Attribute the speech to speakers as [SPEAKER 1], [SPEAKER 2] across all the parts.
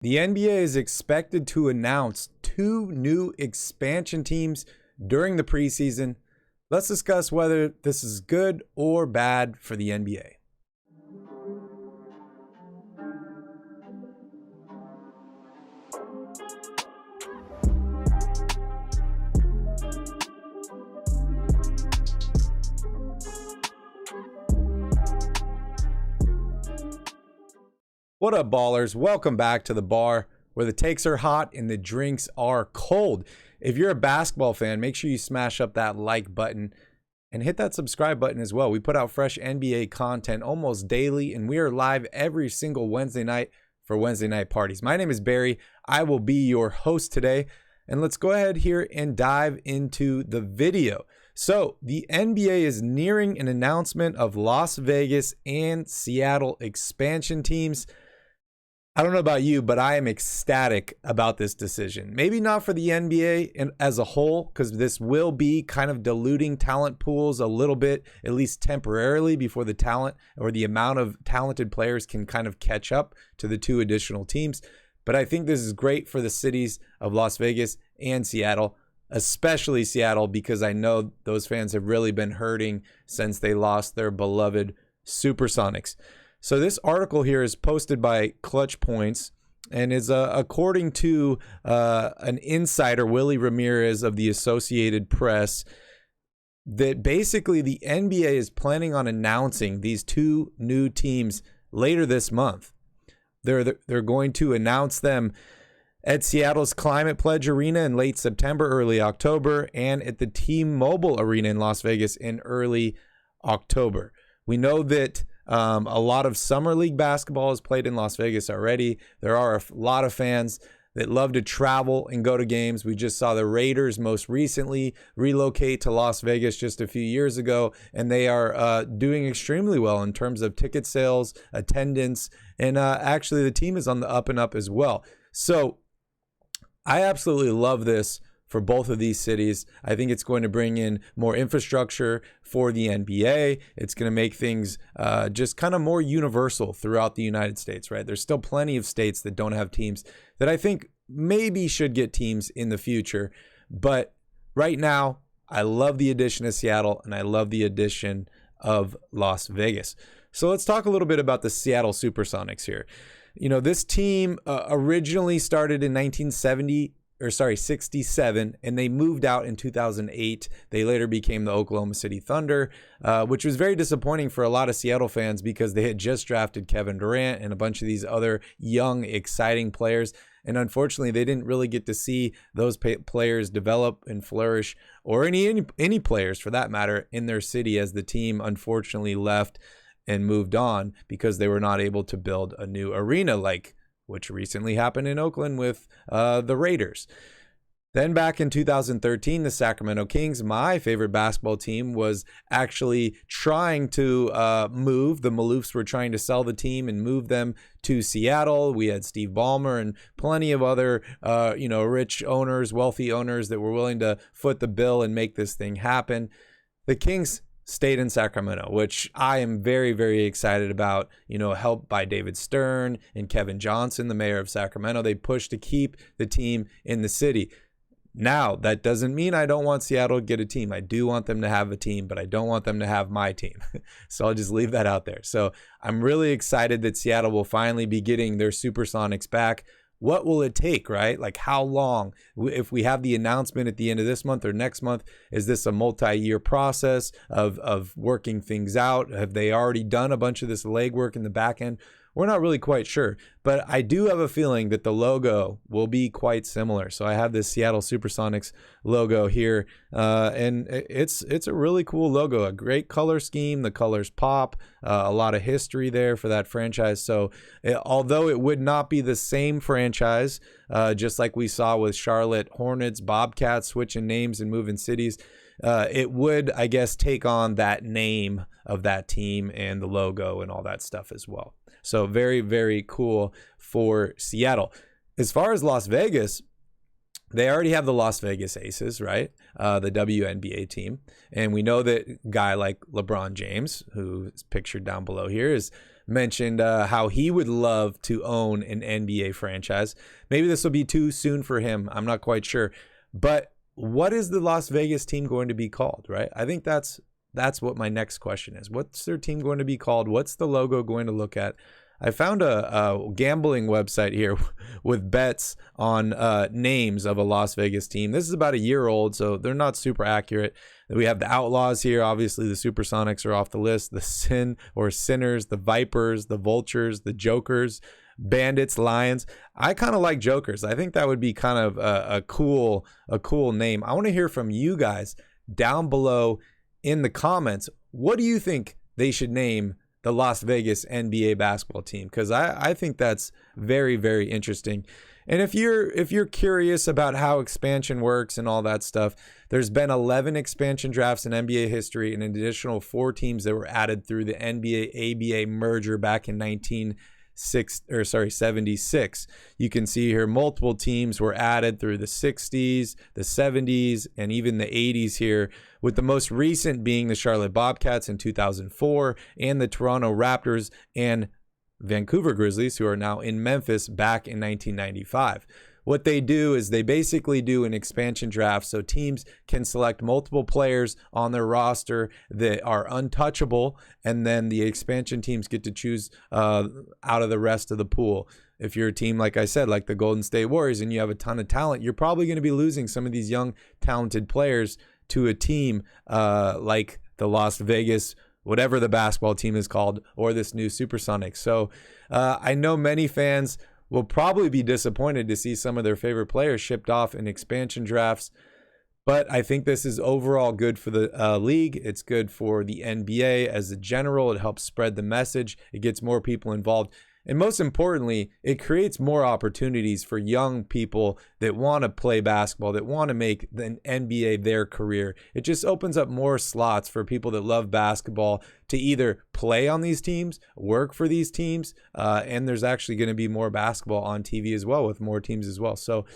[SPEAKER 1] The NBA is expected to announce 2 new expansion teams during the preseason. Let's discuss whether this is good or bad for the NBA. What up, ballers? Welcome back to the bar where the takes are hot and the drinks are cold. If you're a basketball fan, make sure you smash up that like button and hit that subscribe button as well. We put out fresh NBA content almost daily, and we are live every single Wednesday night for Wednesday night parties. My name is Barry. I will be your host today, and let's go ahead here and dive into the video. So the NBA is nearing an announcement of Las Vegas and Seattle expansion teams. I don't know about you, but I am ecstatic about this decision. Maybe not for the NBA as a whole, because this will be kind of diluting talent pools a little bit, at least temporarily, before the talent or the amount of talented players can kind of catch up to the 2 additional teams. But I think this is great for the cities of Las Vegas and Seattle, especially Seattle, because I know those fans have really been hurting since they lost their beloved Supersonics. So this article here is posted by Clutch Points and is according to an insider, Willie Ramirez of the Associated Press, that basically the NBA is planning on announcing these 2 new teams later this month. They're going to announce them at Seattle's Climate Pledge Arena in late September, early October, and at the T-Mobile Arena in Las Vegas in early October. We know that a lot of Summer League basketball is played in Las Vegas already. There are a lot of fans that love to travel and go to games. We just saw the Raiders most recently relocate to Las Vegas just a few years ago, and they are doing extremely well in terms of ticket sales, attendance, and actually the team is on the up and up as well. So I absolutely love this for both of these cities. I think it's going to bring in more infrastructure for the NBA. It's going to make things just kind of more universal throughout the United States, right? There's still plenty of states that don't have teams that I think maybe should get teams in the future. But right now, I love the addition of Seattle and I love the addition of Las Vegas. So let's talk a little bit about the Seattle Supersonics here. You know, this team originally started in 67, and they moved out in 2008. They later became the Oklahoma City Thunder, which was very disappointing for a lot of Seattle fans because they had just drafted Kevin Durant and a bunch of these other young, exciting players. And unfortunately, they didn't really get to see those players develop and flourish, or any players for that matter, in their city, as the team unfortunately left and moved on because they were not able to build a new arena, like which recently happened in Oakland with the Raiders. Then back in 2013, the Sacramento Kings, my favorite basketball team, was actually trying to move. The Maloofs were trying to sell the team and move them to Seattle. We had Steve Ballmer and plenty of other rich owners, wealthy owners that were willing to foot the bill and make this thing happen. The Kings stayed in Sacramento, which I am very, very excited about, helped by David Stern and Kevin Johnson, the mayor of Sacramento. They pushed to keep the team in the city. Now, that doesn't mean I don't want Seattle to get a team. I do want them to have a team, but I don't want them to have my team. So I'll just leave that out there. So I'm really excited that Seattle will finally be getting their Supersonics back. What will it take, right? Like, how long? If we have the announcement at the end of this month or next month, is this a multi-year process of working things out? Have they already done a bunch of this legwork in the back end? We're not really quite sure, but I do have a feeling that the logo will be quite similar. So I have this Seattle Supersonics logo here, and it's a really cool logo, a great color scheme. The colors pop, a lot of history there for that franchise. So although it would not be the same franchise, just like we saw with Charlotte Hornets, Bobcats switching names and moving cities, it would, I guess, take on that name of that team and the logo and all that stuff as well. So very, very cool for Seattle. As far as Las Vegas, they already have the Las Vegas Aces, right? The WNBA team. And we know that a guy like LeBron James, who is pictured down below here, is mentioned how he would love to own an NBA franchise. Maybe this will be too soon for him. I'm not quite sure. But what is the Las Vegas team going to be called, right? I think that's what my next question is. What's their team going to be called? What's the logo going to look at? I found a gambling website here with bets on names of a Las Vegas team. This is about a year old, so they're not super accurate. We have the Outlaws here. Obviously, the Supersonics are off the list. The Sinners, the Vipers, the Vultures, the Jokers, Bandits, Lions. I kind of like Jokers. I think that would be kind of a cool name. I want to hear from you guys down below in the comments. What do you think they should name the Las Vegas NBA basketball team? Because I think that's very, very interesting. And if you're curious about how expansion works and all that stuff, there's been 11 expansion drafts in NBA history and an additional 4 teams that were added through the NBA-ABA merger back in 76. You can see here multiple teams were added through the 60s, the 70s, and even the 80s here, with the most recent being the Charlotte Bobcats in 2004 and the Toronto Raptors and Vancouver Grizzlies, who are now in Memphis, back in 1995. What they do is they basically do an expansion draft so teams can select multiple players on their roster that are untouchable, and then the expansion teams get to choose out of the rest of the pool. If you're a team, like I said, like the Golden State Warriors, and you have a ton of talent, you're probably going to be losing some of these young, talented players to a team like the Las Vegas, whatever the basketball team is called, or this new Supersonics. So I know many fans will probably be disappointed to see some of their favorite players shipped off in expansion drafts. But I think this is overall good for the league. It's good for the NBA as a general. It helps spread the message. It gets more people involved. And most importantly, it creates more opportunities for young people that want to play basketball, that want to make the NBA their career. It just opens up more slots for people that love basketball to either play on these teams, work for these teams, and there's actually going to be more basketball on TV as well with more teams as well. So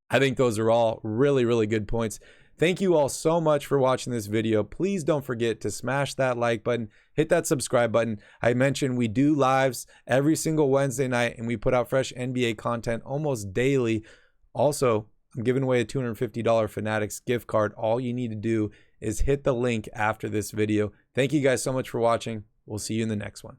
[SPEAKER 1] I think those are all really, really good points. Thank you all so much for watching this video. Please don't forget to smash that like button, hit that subscribe button. I mentioned we do lives every single Wednesday night, and we put out fresh NBA content almost daily. Also, I'm giving away a $250 Fanatics gift card. All you need to do is hit the link after this video. Thank you guys so much for watching. We'll see you in the next one.